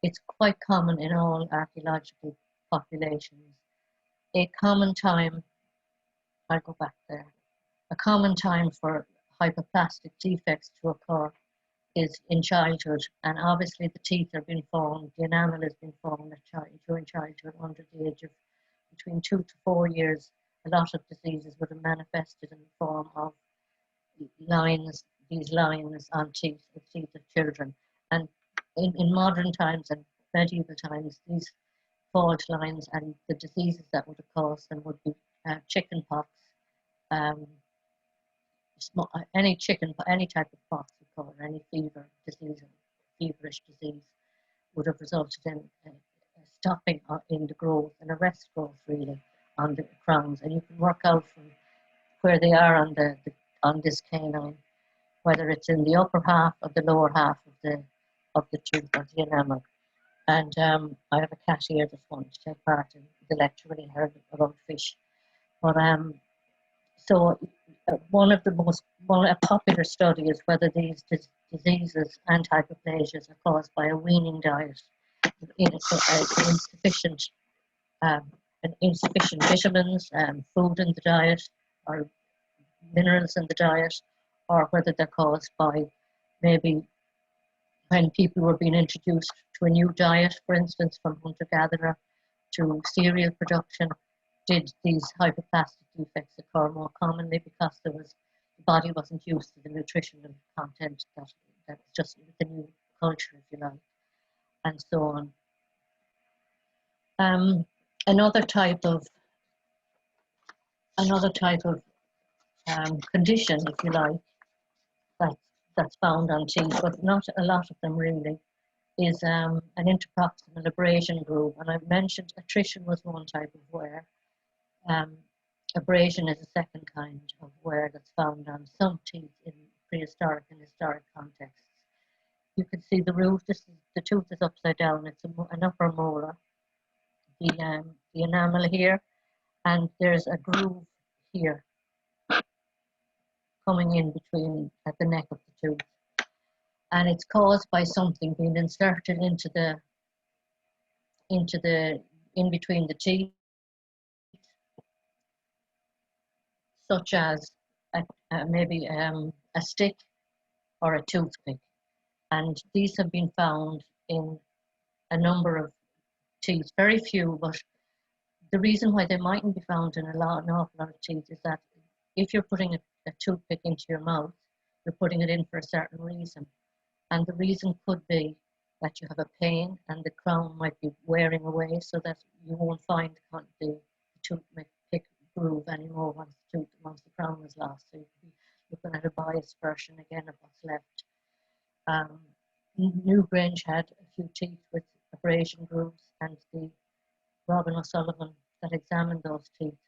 It's quite common in all archaeological populations. A common time, I'll go back there, a common time for hypoplastic defects to occur is in childhood, and obviously the teeth are being formed, the enamel has been formed during childhood under the age of between 2 to 4 years. A lot of diseases would have manifested in the form of lines, these lines on teeth, the teeth of children. And in modern times and medieval times, these fault lines and the diseases that would have caused them would be chicken pox, any type of pox we call it, any fever, disease, feverish disease would have resulted in stopping in the growth and arrest growth really on the crowns, and you can work out from where they are on this canine whether it's in the upper half or the lower half of the tooth or the enamel. And I have a cat here that wanted to take part in the lecture when he heard about fish. But so a popular study is whether these diseases and hypoplasias are caused by a weaning diet, insufficient vitamins, food in the diet, or minerals in the diet, or whether they're caused by maybe when people were being introduced to a new diet, for instance, from hunter-gatherer to cereal production, did these hypoplastic defects occur more commonly because the body wasn't used to the nutritional content that's just the new culture, if you like, and so on. Another type of condition, if you like, that's found on teeth, but not a lot of them really, is an interproximal abrasion groove. And I've mentioned attrition was one type of wear. Abrasion is a second kind of wear that's found on some teeth in prehistoric and historic contexts. You can see the roof. The tooth is upside down. It's an upper molar. The enamel here, and there's a groove here coming in between at the neck of the tooth, and it's caused by something being inserted in between the teeth, such as maybe a stick or a toothpick. And these have been found in a number of teeth, very few, but the reason why they mightn't be found in an awful lot of teeth is that if you're putting a toothpick into your mouth, you're putting it in for a certain reason. And the reason could be that you have a pain and the crown might be wearing away, so that you won't find the toothpick groove anymore once the crown is lost. So you could be looking at a biased version again of what's left. Newgrange had a few teeth with abrasion grooves, and the Robin O'Sullivan that examined those teeth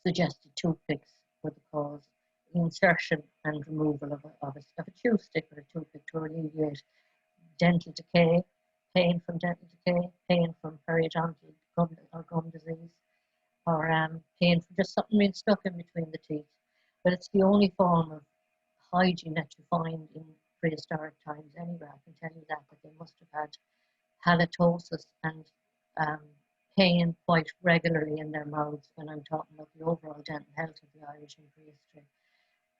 suggested toothpicks were the cause. The insertion and removal of a chew stick or a toothpick to alleviate dental decay, pain from dental decay, pain from periodontal gum disease, or pain from just something being stuck in between the teeth. But it's the only form of hygiene that you find in prehistoric times anywhere. I can tell you that they must have had halitosis and pain quite regularly in their mouths. When I'm talking about the overall dental health of the Irish in prehistory,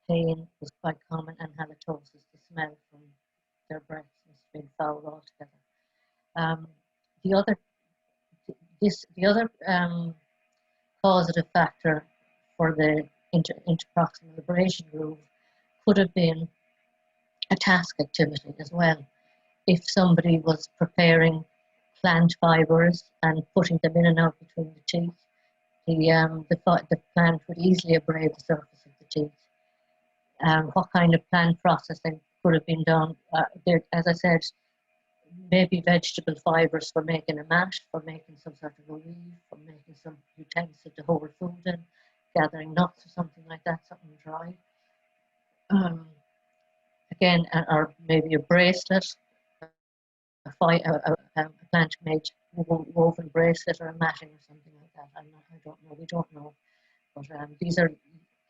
pain was quite common, and halitosis, the smell from their breaths, must have been foul altogether. The other causative factor for the interproximal abrasion groove could have been a task activity as well. If somebody was preparing plant fibers and putting them in and out between the teeth, the plant would easily abrade the surface of the teeth. What kind of plant processing could have been done? As I said, maybe vegetable fibers for making a mat, for making some sort of a weave, for making some utensil to hold food in, gathering nuts or something like that, something dry. Again, or maybe a bracelet, a plant-made woven bracelet or a matting or something like that. I don't know. We don't know. But these are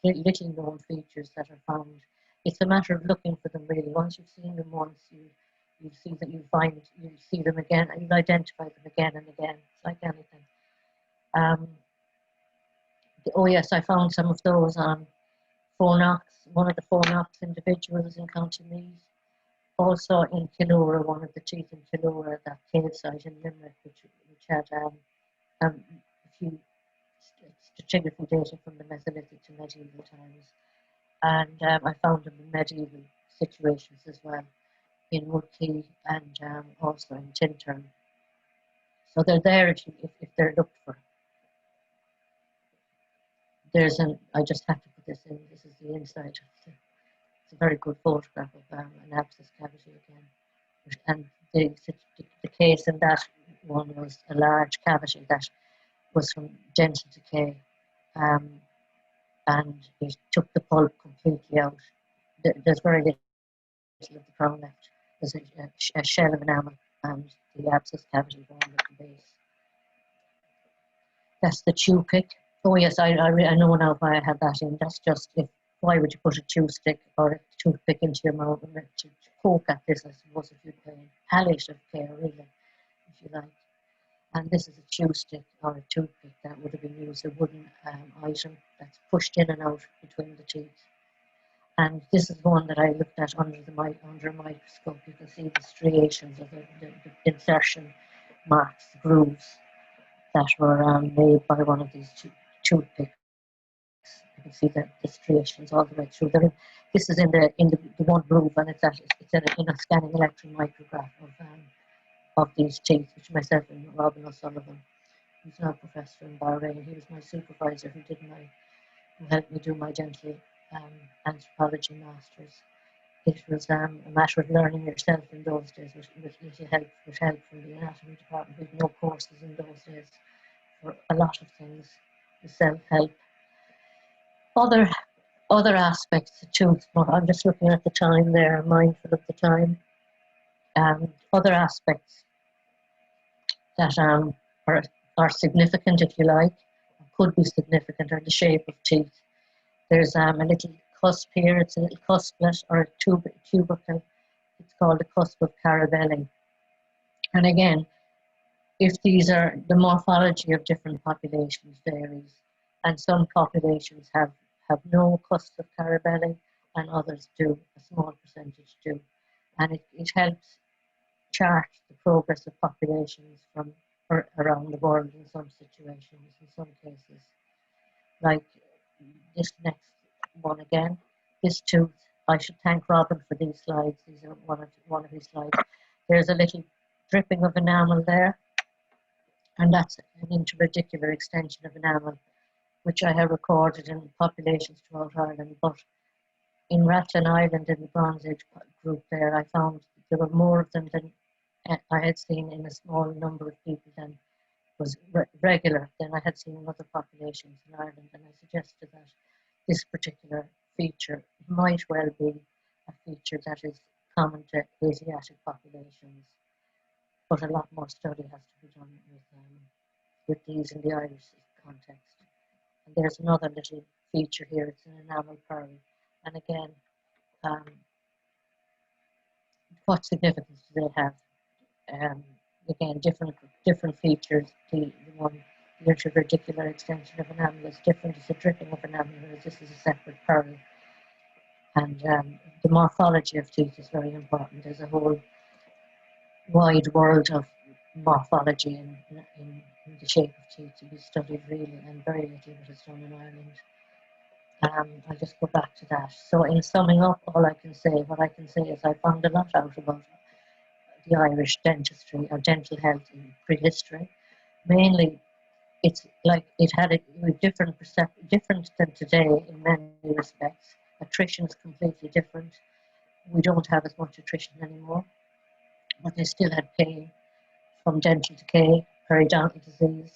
little known features that are found. It's a matter of looking for them really. Once you've seen them once, you see that you see them again, and you identify them again and again. It's like anything. Oh yes, I found some of those on Fornox, one of the Fornox individuals in County Meath. Also in Killora, one of the teeth in Killora, that cave site in Limerick, which had a few stratigraphy data from the Mesolithic to medieval times. And I found them in medieval situations as well, in Woodkey and also in Tintern. So they're there if they're looked for. I just have to put this in. This is the inside. It's a very good photograph of an abscess cavity again and the case in that one was a large cavity that was from dental decay, and it took the pulp completely out. There's very little of the crown left. There's a shell of enamel and the abscess cavity around at the base. That's the chew pick. Oh yes, I know now why I had that in. That's just why would you put a chew stick or a toothpick into your mouth and to poke at this, I suppose, if you'd pay palliative care, really, if you like. And this is a chew stick or a toothpick that would have been used, a wooden item that's pushed in and out between the teeth. And this is one that I looked at under a microscope. You can see the striations of the insertion marks, the grooves that were made by one of these toothpicks. You can see the striations all the way through. This is in the one groove, and it's in a scanning electron micrograph of these teeth, which myself and Robin O'Sullivan, who's now a professor in Bahrain, he was my supervisor who helped me do my dental anthropology masters. It was a matter of learning yourself in those days, with help from the anatomy department. We had no courses in those days for a lot of things, the self-help. Other aspects of tooth, I'm just looking at the time there, mindful of the time. Other aspects that are significant, if you like, could be significant, are the shape of teeth. There's a little cusp here, it's a little cusplet or a tubercle. It's called the Cusp of Caravelli. And again, if these are, the morphology of different populations varies, and some populations have no Cusp of Caravelli and others do, a small percentage do. And it helps chart the progress of populations from around the world in some situations, in some cases. Like this next one again, this tooth, I should thank Robin for these slides. These are one of his slides. There's a little dripping of enamel there, and that's an interparticular extension of enamel, which I have recorded in populations throughout Ireland. But in Rathlin Island, in the Bronze Age group there, I found there were more of them than I had seen in a small number of people than was regular than I had seen in other populations in Ireland. And I suggested that this particular feature might well be a feature that is common to Asiatic populations, but a lot more study has to be done with these in the Irish context. And there's another little feature here, it's an enamel pearl. And again, what significance do they have? Again, different features. The interparticular extension of enamel is different. It's a dripping of enamel, whereas this is a separate pearl. And the morphology of teeth is very important. There's a whole wide world of morphology in the shape of teeth to be studied, really, and very little of it is done in Ireland. I'll just go back to that. So in summing up, what I can say is I found a lot out about the Irish dentistry or dental health in prehistory. Mainly, it's like it had a different than today in many respects. Attrition is completely different. We don't have as much attrition anymore, but they still had pain from dental decay, periodontal disease,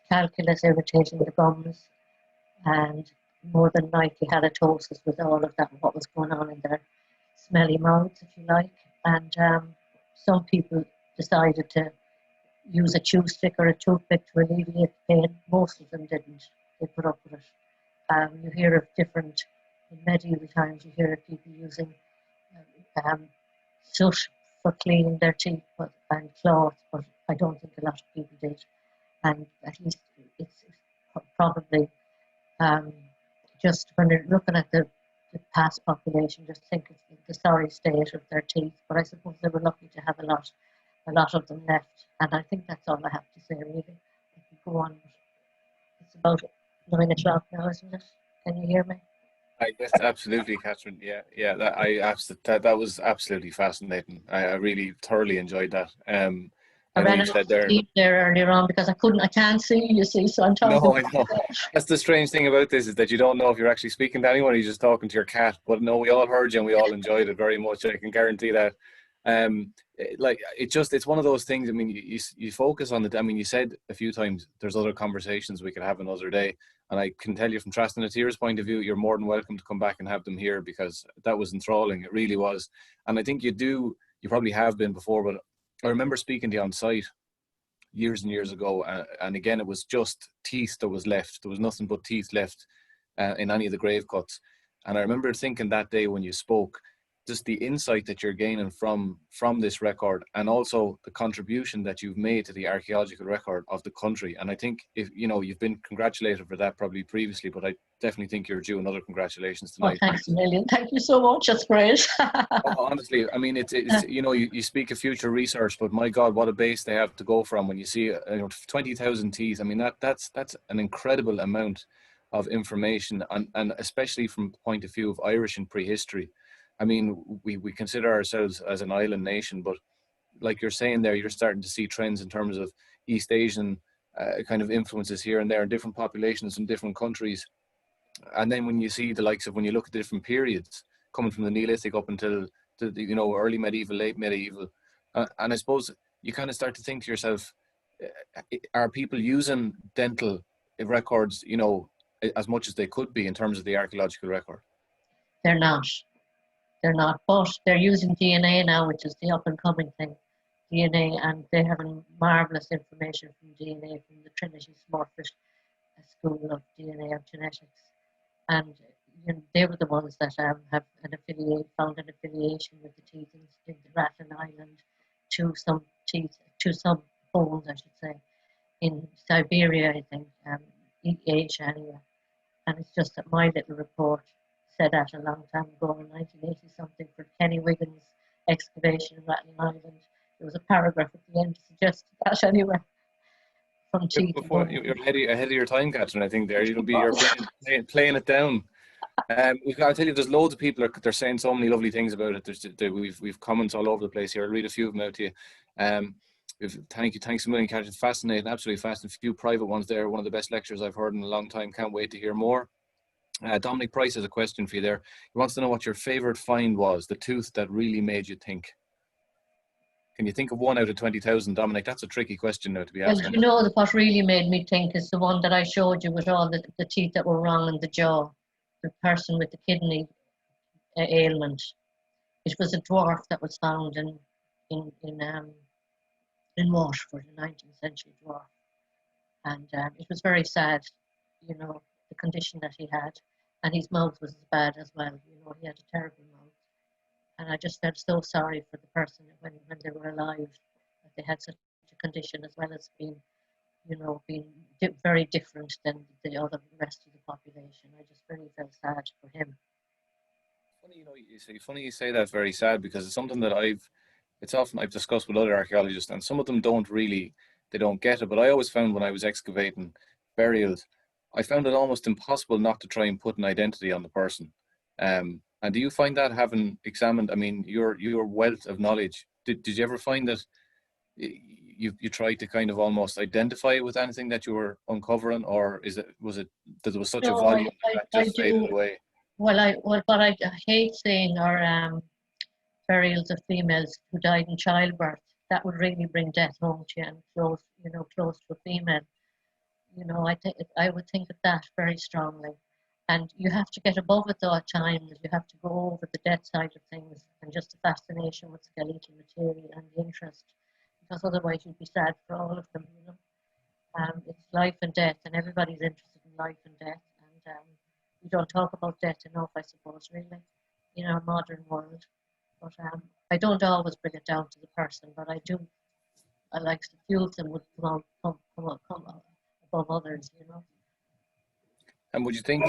calculus irritating the gums, and more than likely halitosis with all of that, what was going on in their smelly mouths, if you like. And some people decided to use a chew stick or a toothpick to alleviate pain. Most of them didn't. They put up with it. You hear of different, in medieval times, you hear of people using soot for cleaning their teeth and cloth, but I don't think a lot of people did. And at least it's probably just when you're looking at the past population, just think of the sorry state of their teeth. But I suppose they were lucky to have a lot of them left. And I think that's all I have to say, really. I can go on. It's about 9 o'clock now, isn't it? Can you hear me? Yes, absolutely, Catryn. Yeah. That was absolutely fascinating. I really thoroughly enjoyed that. I ran out of sleep there earlier on because I can't see you, see, so I'm talking. No, I know. That's the strange thing about this, is that you don't know if you're actually speaking to anyone, or you're just talking to your cat. But no, we all heard you and we all enjoyed it very much. I can guarantee that. Like it's one of those things. I mean, you focus on it. I mean, you said a few times there's other conversations we could have another day, and I can tell you from Trastan Atira's point of view, you're more than welcome to come back and have them here, because that was enthralling. It really was, and I think you probably have been before, but I remember speaking to you on site years and years ago, and again, it was just teeth that was left. There was nothing but teeth left in any of the grave cuts. And I remember thinking that day when you spoke, just the insight that you're gaining from this record, and also the contribution that you've made to the archaeological record of the country. And I think, if you know, you've been congratulated for that probably previously, but I definitely think you're due another congratulations tonight. Oh, thanks a million. Thank you so much. That's great. Honestly, I mean, it's you know, you speak of future research, but my God, what a base they have to go from when you see 20,000 teeth. I mean, that's an incredible amount of information, and especially from the point of view of Irish in prehistory. I mean, we consider ourselves as an island nation, but like you're saying there, you're starting to see trends in terms of East Asian kind of influences here and there in different populations in different countries. And then when you see the likes of, when you look at the different periods coming from the Neolithic up until the early medieval, late medieval, and I suppose you kind of start to think to yourself, are people using dental records, as much as they could be in terms of the archaeological record? They're not. They're not, but they're using DNA now, which is the up and coming thing. DNA, and they have marvelous information from DNA from the Trinity Smurfit School of DNA and Genetics, and they were the ones that have found an affiliation with the teeth in the Rathlin Island to some bones, I should say, in Siberia, I think, Asia anyway. And it's just that my little report said that a long time ago in 1980 something for Kenny Wiggins' excavation in Rathlin Island. There was a paragraph at the end to suggest that anyway. From teeth. You're ahead of your time, Catryn. I think there you're playing it down. I'll tell you, there's loads of people they're saying so many lovely things about it. We've comments all over the place here. I'll read a few of them out to you. Thanks a million, Catryn. Fascinating, absolutely fascinating. A few private ones there. One of the best lectures I've heard in a long time. Can't wait to hear more. Dominic Price has a question for you there. He wants to know what your favorite find was, the tooth that really made you think. Can you think of one out of 20,000, Dominic? That's a tricky question now to be asking. Well, what really made me think is the one that I showed you with all the teeth that were wrong in the jaw. The person with the kidney ailment. It was a dwarf that was found in Waterford, a 19th century dwarf, and it was very sad, the condition that he had, and his mouth was as bad as well. He had a terrible mouth, and I just felt so sorry for the person when they were alive, that they had such a condition, as well as being very different than the rest of the population. I just really felt sad for him. Funny you say that's very sad, because it's something that I've discussed with other archaeologists, and some of them don't get it. But I always found when I was excavating burials, I found it almost impossible not to try and put an identity on the person. And do you find that, having examined, I mean, your wealth of knowledge, did you ever find that you tried to kind of almost identify it with anything that you were uncovering, or was it that there was such a volume that just faded away? What I hate saying are burials of females who died in childbirth. That would really bring death home to you, and close to a female. I would think of that very strongly. And you have to get above it though at times. You have to go over the death side of things, and just the fascination with skeletal material and the interest, because otherwise you'd be sad for all of them. It's life and death, and everybody's interested in life and death, and we don't talk about death enough, I suppose, really, in our modern world. But I don't always bring it down to the person, but I do. I like to feel them would come above others, And would you think,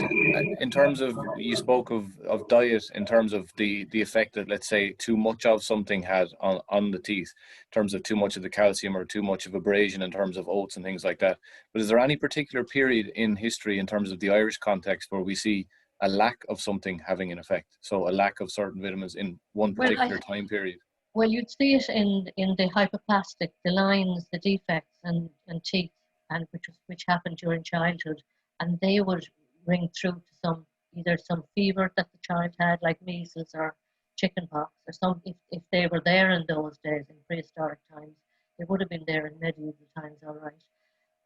in terms of, you spoke of diet, in terms of the effect that, let's say, too much of something had on the teeth, in terms of too much of the calcium or too much of abrasion in terms of oats and things like that. But is there any particular period in history, in terms of the Irish context, where we see a lack of something having an effect? So a lack of certain vitamins in one particular time period? Well, you'd see it in the hypoplastic, the lines, the defects and teeth, and which happened during childhood. And they would ring through to either some fever that the child had, like measles or chicken pox or some, if they were there in those days in prehistoric times, they would have been there in medieval times, all right.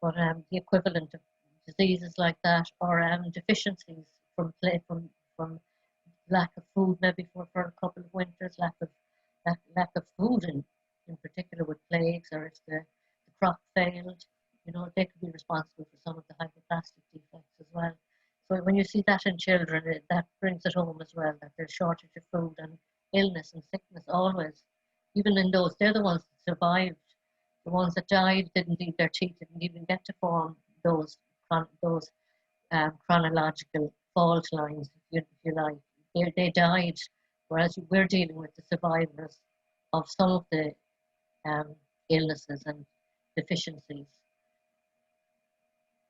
But the equivalent of diseases like that, or deficiencies from from lack of food, maybe for a couple of winters, lack of food in particular with plagues, or if the crop failed, you know, they could be responsible for some of the hypoplastic defects as well. So when you see that in children, that brings it home as well, that there's shortage of food and illness and sickness always. Even in those, they're the ones that survived. The ones that died didn't eat their teeth, didn't even get to form those chronological fault lines, if you like. They died, whereas we're dealing with the survivors of some of the illnesses and deficiencies.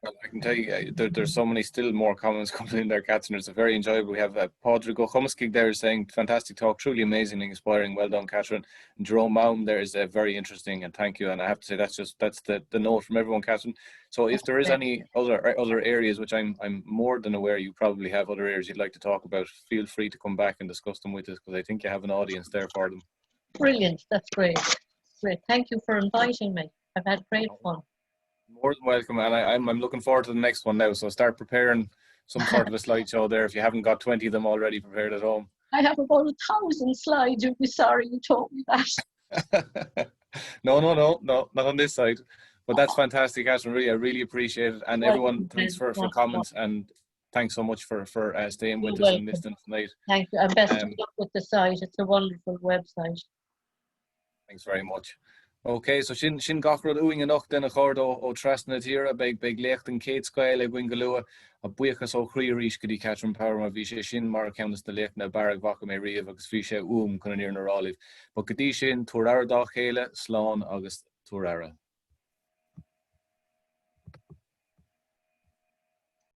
Well, I can tell you, there's so many still more comments coming in there, Catryn. It's very enjoyable. We have Padraig O'Chumaskig there saying, fantastic talk, truly amazing, inspiring. Well done, Catryn. And Jerome Maum there is very interesting, and thank you. And I have to say that's the note from everyone, Catryn. So if there is any other areas which I'm more than aware you probably have other areas you'd like to talk about, feel free to come back and discuss them with us, because I think you have an audience there for them. Brilliant. That's great. Great. Thank you for inviting me. I've had great fun. More than welcome, and I'm looking forward to the next one now. So start preparing some sort of a slideshow there if you haven't got 20 of them already prepared at home. I have about 1,000 slides. You'd be sorry you told me that. No, not on this side. But that's fantastic, Catryn. I really appreciate it. And everyone, thanks for comments, and thanks so much for staying with us and listening tonight. Thank you. And best of luck with the site. It's a wonderful website. Thanks very much. Okay, so sin gachrod uing enoch den a chord o trasna tira beg lecht and Kate Squile gwingalua a buichas o chrierish kudi Catryn Power ma vishe sin mar countess the lech na barag vaka me riv agus fishe kunanir na raliv. But kadi sin turar da chele slán agus turara.